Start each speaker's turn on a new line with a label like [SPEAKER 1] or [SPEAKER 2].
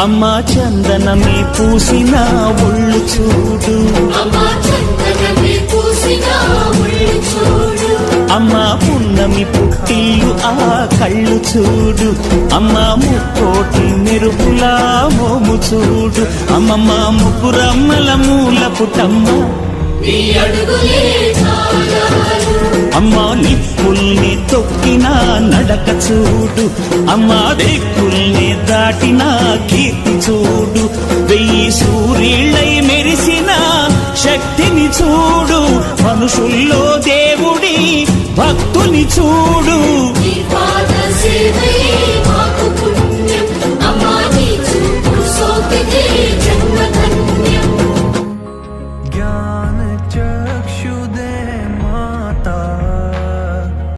[SPEAKER 1] అమ్మా చందనమే పూసిన ఒళ్ళు చూడు, అమ్మా పున్నమి పుట్టిల్లు ఆ కళ్ళు చూడు, అమ్మా ముక్కోటి మెరుపులా మోము చూడు, అమ్మమ్మ ముగ్గురమ్మల మూల పుట్టమ్మ అమ్మా నిప్పుల్ని తొక్కిన నడక చూడు, అమ్మా దిక్కుల్ని దాటిన కీర్తి చూడు, 1000 సూర్యుళ్ళై మెరిసిన శక్తిని చూడు, మనుషుల్లో దేవుడి భక్తుని చూడు.